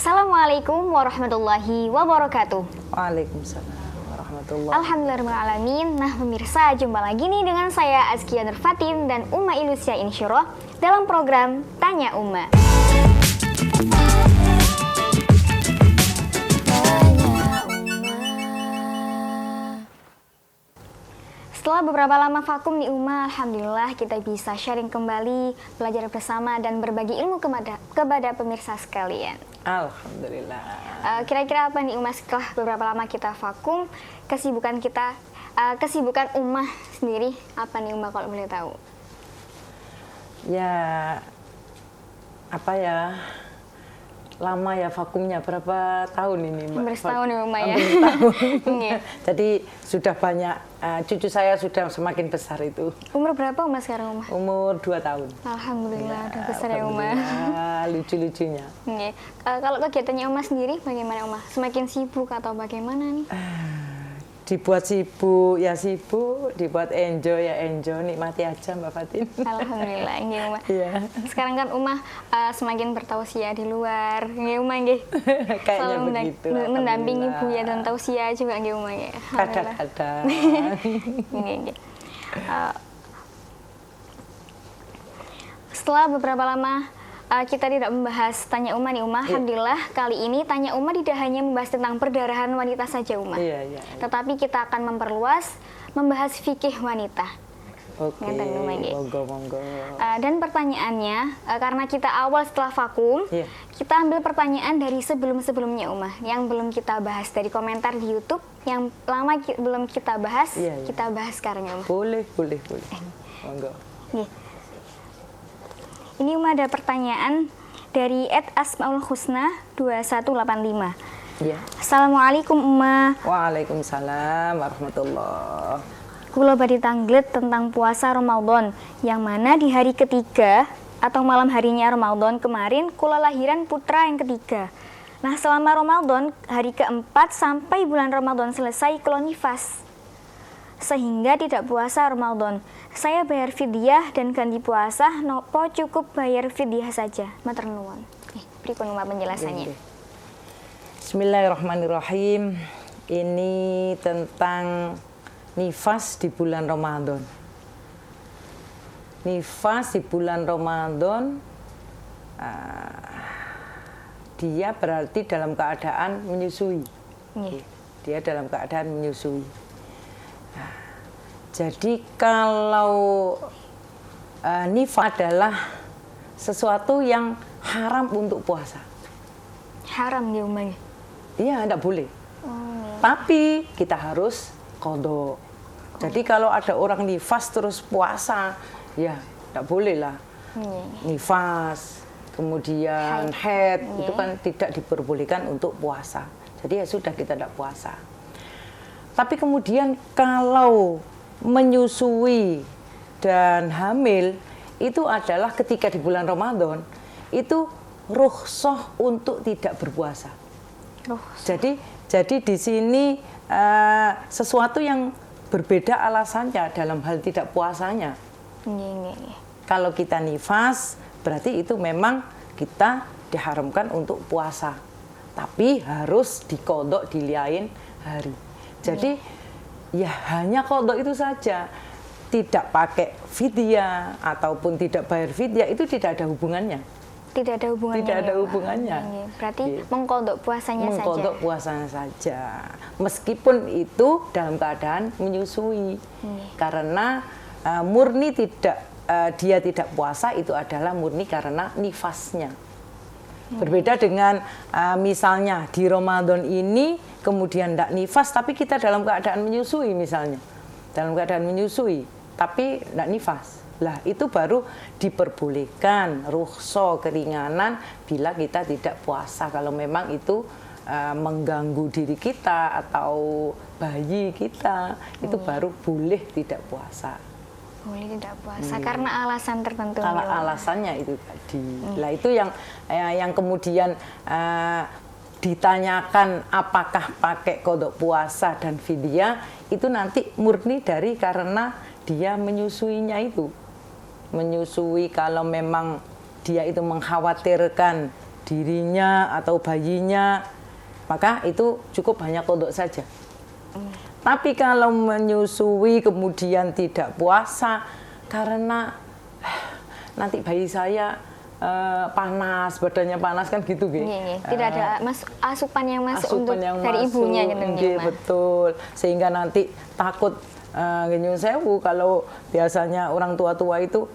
Assalamualaikum warahmatullahi wabarakatuh. Waalaikumsalam warahmatullahi. Alhamdulillahirrahmanirrahim. Nah pemirsa, jumpa lagi nih dengan saya Azkia Nur Fatin dan Uma Ilusia Insyirah dalam program Tanya Uma. Setelah beberapa lama vakum di Uma, alhamdulillah kita bisa sharing kembali, belajar bersama dan berbagi ilmu kepada pemirsa sekalian. Alhamdulillah. Kira-kira apa nih Uma setelah beberapa lama kita vakum, kesibukan kita, kesibukan Uma sendiri apa nih Uma kalau boleh tahu? Ya, apa ya? Lama ya vakumnya, berapa tahun ini Mbak? Bertahun ya Uma ya. Jadi sudah banyak, cucu saya sudah semakin besar itu. Umur berapa Uma sekarang Uma? Umur 2 tahun. Alhamdulillah udah besar ya Uma. Lucu-lucunya. Kalau kegiatannya Uma sendiri bagaimana Uma? Semakin sibuk atau bagaimana nih? Dibuat sibuk ya sibuk, dibuat enjoy ya enjoy, nikmati aja Mbak Fatin. Alhamdulillah, nggih Uma. Iya. Sekarang kan Uma semakin bertausiah di luar, nggih Uma nggih. Kayaknya begitu. Mendampingi Buya dan tausiah juga nggih Uma nggih. Kadang-kadang. Nggih. Setelah beberapa lama kita tidak membahas Tanya Uma nih Uma, alhamdulillah kali ini Tanya Uma tidak hanya membahas tentang perdarahan wanita saja Uma, tetapi kita akan memperluas membahas fikih wanita. Oke, monggo. Dan pertanyaannya, karena kita awal setelah vakum, kita ambil pertanyaan dari sebelum-sebelumnya Uma, yang belum kita bahas dari komentar di YouTube, yang lama belum kita bahas, kita bahas sekarang ya Uma. Boleh. Monggo. Ini Uma ada pertanyaan dari @asmaulhusna 2185. Assalamualaikum Uma. Waalaikumsalam warahmatullahi. Kula badhe tanglet tentang puasa Ramadan, yang mana di hari ketiga atau malam harinya Ramadan kemarin kula lahiran putra yang ketiga. Nah selama Ramadan hari keempat sampai bulan Ramadan selesai kula nifas, sehingga tidak puasa Ramadan. Saya bayar fidyah dan ganti puasa, nopo cukup bayar fidyah saja? Matur nuwun. Berikut Uma penjelasannya. Bismillahirrahmanirrahim. Ini tentang nifas di bulan Ramadan. Nifas di bulan Ramadan, dia berarti dalam keadaan menyusui. Dia dalam keadaan menyusui. Jadi kalau nifas adalah sesuatu yang haram untuk puasa. Haram ya Uma? Iya, tidak boleh. Tapi kita harus qadha. Jadi kalau ada orang nifas terus puasa, ya tidak boleh lah. Nifas, kemudian haid, itu kan tidak diperbolehkan untuk puasa. Jadi ya sudah, kita tidak puasa. Tapi kemudian kalau menyusui dan hamil itu adalah ketika di bulan Ramadan itu rukhsah untuk tidak berpuasa. Jadi di sini sesuatu yang berbeda alasannya dalam hal tidak puasanya. Kalau kita nifas berarti itu memang kita diharamkan untuk puasa, tapi harus diqadha di lain hari. Jadi ya hanya qadha itu saja, tidak pakai fidyah ataupun tidak bayar fidyah, itu tidak ada hubungannya. Tidak ada hubungannya. Berarti mengqadha puasanya saja. Mengqadha puasanya saja. Meskipun itu dalam keadaan menyusui. Karena murni dia tidak puasa itu adalah murni karena nifasnya. Berbeda dengan misalnya di Ramadan ini kemudian tidak nifas tapi kita dalam keadaan menyusui misalnya. Dalam keadaan menyusui tapi tidak nifas. Lah itu baru diperbolehkan rukhsah keringanan bila kita tidak puasa. Kalau memang itu mengganggu diri kita atau bayi kita, itu baru boleh tidak puasa. Boleh tidak puasa karena alasan tertentu. Kalau alasannya itu tadi. Lah itu yang kemudian ditanyakan apakah pakai qadha puasa dan fidyah, itu nanti murni dari karena dia menyusuinya itu. Menyusui kalau memang dia itu mengkhawatirkan dirinya atau bayinya, maka itu cukup hanya kodok saja. Tapi kalau menyusui kemudian tidak puasa karena nanti bayi saya panas, badannya panas kan gitu, gitu. Tidak ada asupan yang masuk untuk dari ibunya gitu. Betul. Sehingga nanti takut nyun sewu kalau biasanya orang tua-tua itu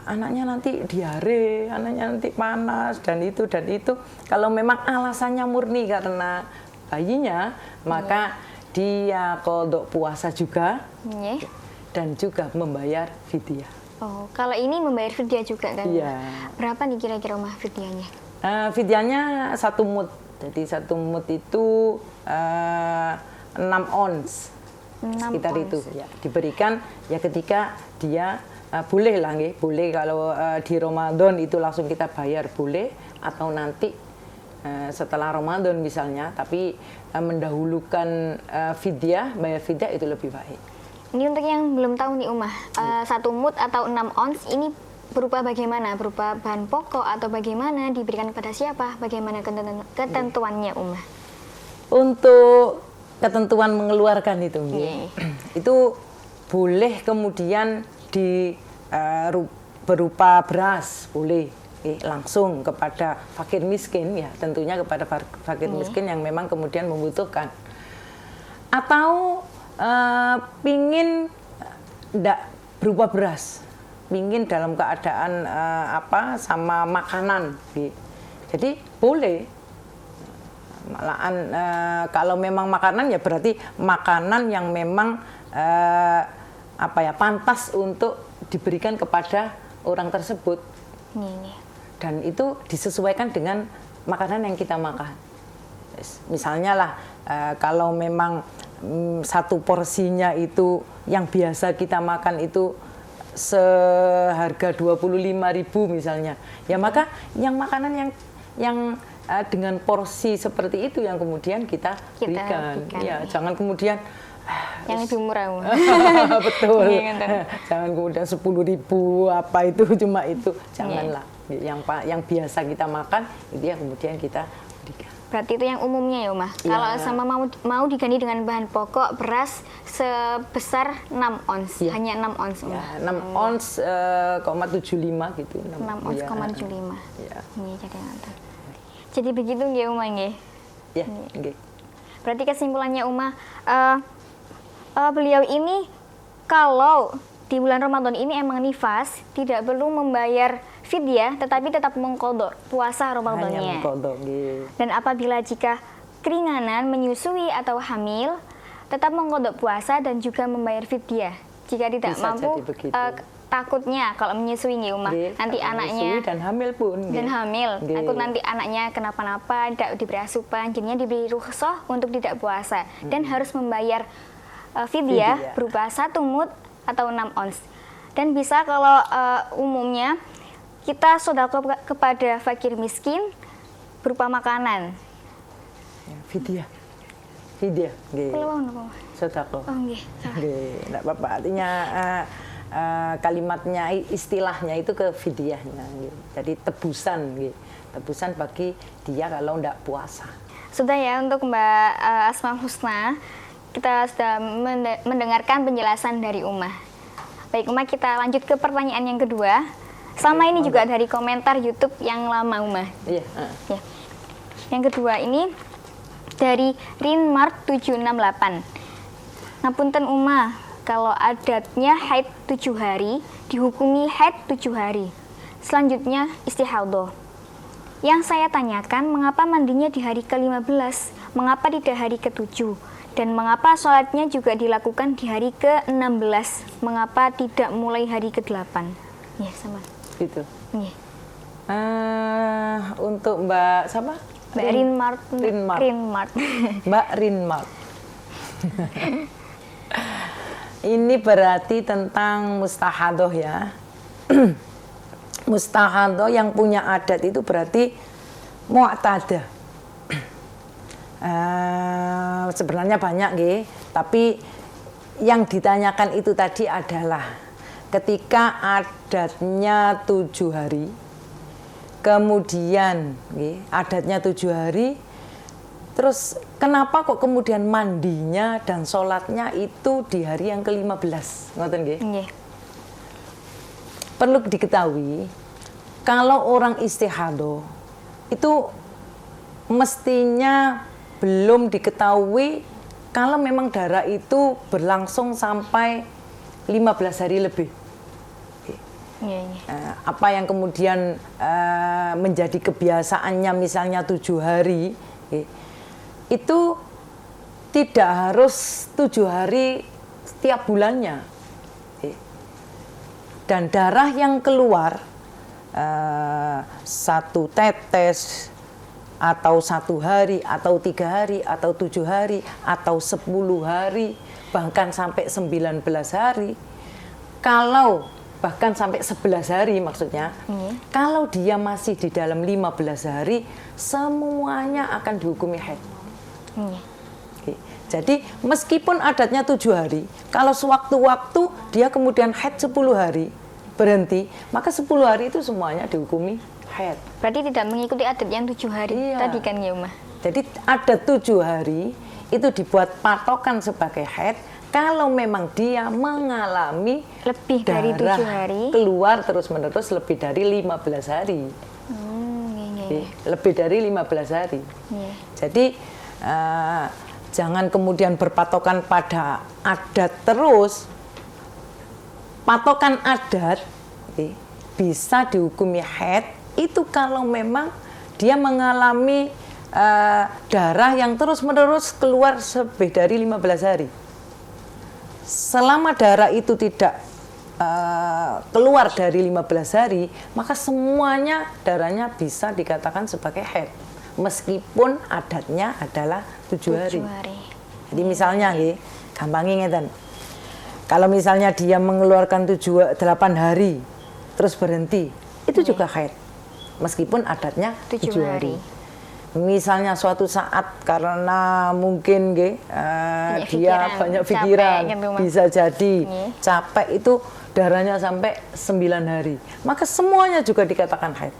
anaknya nanti diare, anaknya nanti panas dan itu. Kalau memang alasannya murni karena bayinya, maka dia kodok puasa juga dan juga membayar fidyah. Oh, kalau ini membayar fidyah juga kan? Iya. Berapa nih kira-kira fidyahnya? Fidyahnya 1 mud. Jadi 1 mud itu 6 ons. Sekitar itu ya. Diberikan ya ketika dia boleh lah, boleh kalau di Ramadan itu langsung kita bayar boleh, atau nanti setelah Ramadan misalnya, tapi mendahulukan fidyah, bayar fidyah itu lebih baik. Ini untuk yang belum tahu nih Umah, 1 mud atau 6 ons ini berupa bagaimana? Berupa bahan pokok atau bagaimana? Diberikan kepada siapa? Bagaimana ketentuannya Umah? Untuk ketentuan mengeluarkan itu, itu boleh kemudian berupa beras, boleh langsung kepada fakir miskin, ya tentunya kepada fakir miskin yang memang kemudian membutuhkan, atau pingin tidak berupa beras, pingin dalam keadaan sama makanan, jadi boleh. Malahan kalau memang makanan ya berarti makanan yang memang pantas untuk diberikan kepada orang tersebut. Dan itu disesuaikan dengan makanan yang kita makan. Misalnya lah, kalau memang 1 porsinya itu yang biasa kita makan itu seharga 25.000 misalnya, ya maka yang makanan yang dengan porsi seperti itu yang kemudian kita berikan. Ya, jangan kemudian yang lebih murah. Betul. Jangan kemudian 10.000 apa itu cuma itu, janganlah. Yang biasa kita makan itu yang kemudian kita berikan. Berarti itu yang umumnya ya Umah. Kalau sama mau diganti dengan bahan pokok beras sebesar 6 ons, hanya 6 ons. Ya, 6 ons 0,75 gitu. 6 ons 0,75. Ya. Jadi begitu nggih Umah nggih. Ya, nggih. Berarti kesimpulannya Umah, beliau ini kalau di bulan Ramadan ini emang nifas, tidak perlu membayar fidyah, tetapi tetap mengqadha puasa Ramadannya. Hanya mengqadha, nggih. Dan apabila jika keringanan, menyusui atau hamil, tetap mengqadha puasa dan juga membayar fidyah. Jika tidak bisa mampu, takutnya kalau menyusui nih Umah, nanti anaknya dan hamil pun. Dan hamil, takut nanti anaknya kenapa-napa, tidak diberi asupan, jadinya diberi rukhsah untuk tidak puasa dan harus membayar fidyah berupa 1 mud atau 6 ons. Dan bisa kalau umumnya kita sedekah kepada fakir miskin berupa makanan. Ya, fidyah. Fidyah, nggih. Sedekah. Oh nggih. Nggih, enggak apa-apa. Artinya kalimatnya, istilahnya itu ke fidyahnya. Jadi tebusan, gitu. Tebusan bagi dia kalau tidak puasa. Sudah ya untuk Mbak Asmaul Husna, kita sudah mendengarkan penjelasan dari Umah. Baik Umah, kita lanjut ke pertanyaan yang kedua. Sama ini juga dari komentar YouTube yang lama Umah. Iya. Ya. Yang kedua ini dari Rinmark 768. Ngapunten Umah, kalau adatnya haid 7 hari, dihukumi haid 7 hari. Selanjutnya istihadhah. Yang saya tanyakan, mengapa mandinya di hari ke-15, mengapa tidak hari ke-7, dan mengapa sholatnya juga dilakukan di hari ke-16, mengapa tidak mulai hari ke-8? Ya, sama. Gitu. Ya. Untuk Mbak siapa? Mbak Rinmark. Mbak Rinmark. Ini berarti tentang mustahadoh ya. Mustahadoh yang punya adat itu berarti mu'tadah. Sebenarnya banyak nggih, tapi yang ditanyakan itu tadi adalah ketika adatnya 7 hari kemudian nggih, adatnya 7 hari. Terus kenapa kok kemudian mandinya dan sholatnya itu di hari yang ke-15? Ngoten nggih? Nggih. Perlu diketahui, kalau orang istihadah itu mestinya belum diketahui kalau memang darah itu berlangsung sampai 15 hari lebih. Iya, iya. Apa yang kemudian menjadi kebiasaannya misalnya 7 hari, itu tidak harus 7 hari setiap bulannya. Dan darah yang keluar 1 tetes atau 1 hari atau 3 hari atau 7 hari atau 10 hari bahkan sampai 19 hari, kalau bahkan sampai 11 hari maksudnya, kalau dia masih di dalam 15 hari semuanya akan dihukumi haid. Jadi meskipun adatnya 7 hari, kalau sewaktu-waktu dia kemudian haid 10 hari berhenti, maka 10 hari itu semuanya dihukumi haid. Berarti tidak mengikuti adat yang 7 hari tadi kan ya Umah? Jadi adat 7 hari itu dibuat patokan sebagai haid kalau memang dia mengalami lebih dari 7 hari keluar terus-menerus lebih dari 15 hari. Lebih dari 15 hari. Jadi jangan kemudian berpatokan pada adat terus. Patokan adat bisa dihukumi haid itu kalau memang dia mengalami darah yang terus-menerus keluar lebih dari 15 hari. Selama darah itu tidak keluar dari 15 hari, maka semuanya darahnya bisa dikatakan sebagai haid. Meskipun adatnya adalah 7 hari. Jadi misalnya, gampangnya ngeten. Kalau misalnya dia mengeluarkan 8 hari, terus berhenti, itu juga haid. Meskipun adatnya 7 hari. Misalnya suatu saat karena mungkin dia banyak pikiran, bisa jadi capek itu darahnya sampai 9 hari. Maka semuanya juga dikatakan haid.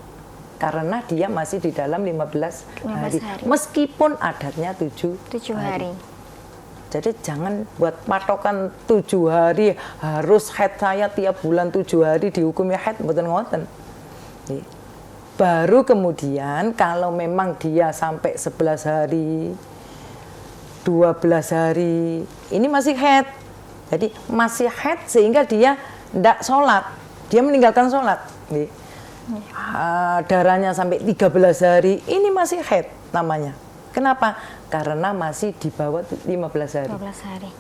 Karena dia masih di dalam 15 hari. Meskipun adatnya 7 hari. Jadi jangan buat patokan 7 hari harus haid saya tiap bulan 7 hari dihukumi haid, mboten ngoten. Baru kemudian kalau memang dia sampai 11 hari, 12 hari, ini masih haid. Jadi masih haid sehingga dia tidak sholat, dia meninggalkan sholat. Darahnya sampai 13 hari, ini masih haid namanya. Kenapa? Karena masih di bawah 15 hari. 12 hari.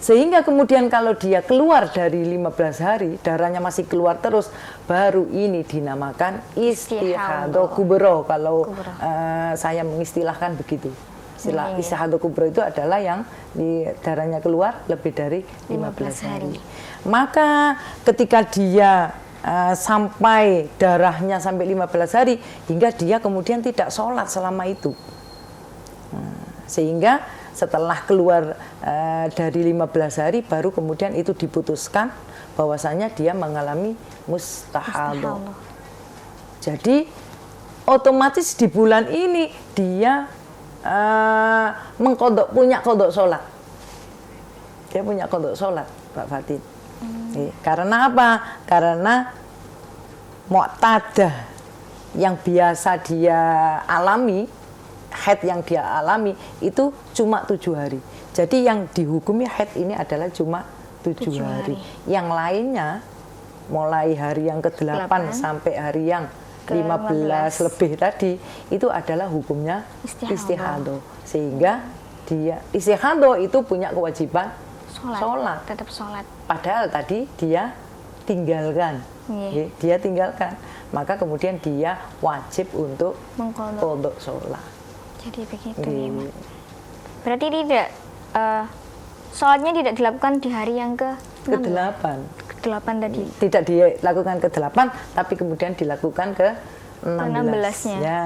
Sehingga kemudian kalau dia keluar dari 15 hari, darahnya masih keluar terus, baru ini dinamakan istihadah kubro. Kalau saya mengistilahkan begitu. Istilah istihadah kubro itu adalah yang darahnya keluar lebih dari 15 hari. Maka ketika dia sampai darahnya sampai 15 hari, hingga dia kemudian tidak sholat selama itu. Sehingga setelah keluar dari 15 hari baru kemudian itu diputuskan bahwasanya dia mengalami mustahadah. Jadi otomatis di bulan ini dia punya kodok sholat. Dia punya kodok sholat, Pak Fatin. Karena apa? Karena mu'tadah yang biasa dia alami, haid yang dia alami itu cuma 7 hari. Jadi yang dihukumi haid ini adalah cuma 7 hari. Yang lainnya mulai hari yang ke-8 sampai hari yang 15 lebih tadi itu adalah hukumnya istihadah. Sehingga dia istihadah itu punya kewajiban sholat. Tetap sholat. Padahal tadi dia tinggalkan. Dia tinggalkan. Maka kemudian dia wajib untuk qadha sholat. Jadi begitu ya, Ma. Berarti tidak sholatnya tidak dilakukan di hari yang ke-8 tadi. Tidak dilakukan ke-8, tapi kemudian dilakukan ke-16-nya. Ya.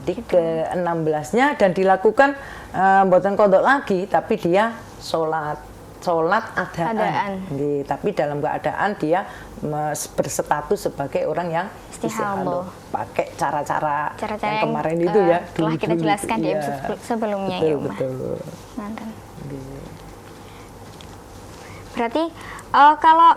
Jadi gitu. Ke-16-nya dan dilakukan mboten qadha lagi, tapi dia sholat sholat adaan. Nggih, tapi dalam keadaan dia berstatus sebagai orang yang Istihadah. Pakai cara-cara yang yang kemarin itu ya. telah kita dulu. jelaskan di Iya. episode sebelumnya Betul, ya Umah. betul. Mantan. Nggih. Berarti kalau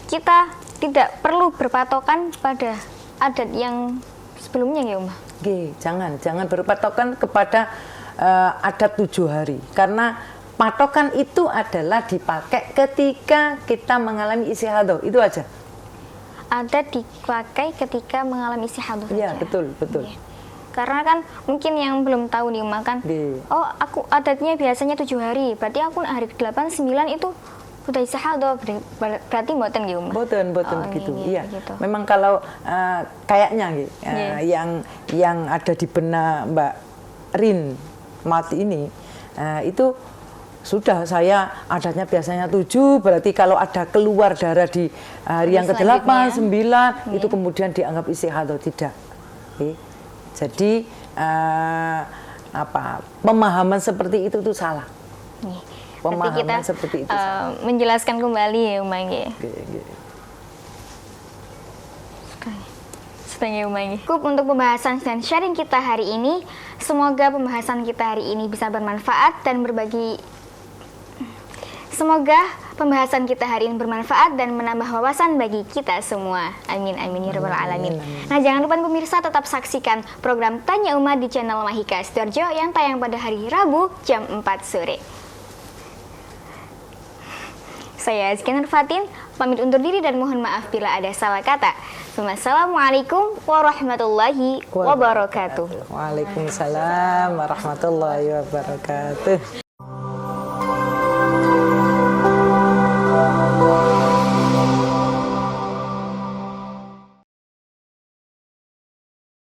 kita tidak perlu berpatokan pada adat yang sebelumnya ya Umah. Nggih, jangan berpatokan kepada adat 7 hari, karena patokan itu adalah dipakai ketika kita mengalami istihadah, itu aja. Adat dipakai ketika mengalami istihadah Iya, saja. betul. Iya. Karena kan mungkin yang belum tahu nih Umah kan, Iya. oh aku adatnya biasanya 7 hari, berarti aku hari ke-8, 9 itu udah istihadah, berarti mboten nggih Umah. Boten Oh, gitu. iya, Iya. gitu. Memang kalau kayaknya nggih, Iya. yang ada di benak Mbak Rin Mati ini itu sudah saya adatnya biasanya 7, berarti kalau ada keluar darah di hari yang ke-8, 9 itu kemudian dianggap istihadah, tidak. Oke. Jadi pemahaman seperti itu tuh salah. Nih, Pemahaman berarti kita seperti itu salah. menjelaskan kembali ya Umah nggih. Oke. Setengah Umah nggih. Cukup untuk pembahasan dan sharing kita hari ini. Semoga pembahasan kita hari ini bisa bermanfaat dan berbagi. Semoga pembahasan kita hari ini bermanfaat dan menambah wawasan bagi kita semua. Amin amin ya rabbal alamin. Nah, jangan lupa pemirsa tetap saksikan program Tanya Umat di channel Mahika Sidoarjo yang tayang pada hari Rabu jam 4 sore. Saya Azkia Nur Fatin, pamit undur diri dan mohon maaf bila ada salah kata. Wassalamualaikum warahmatullahi wabarakatuh. Waalaikumsalam warahmatullahi wabarakatuh.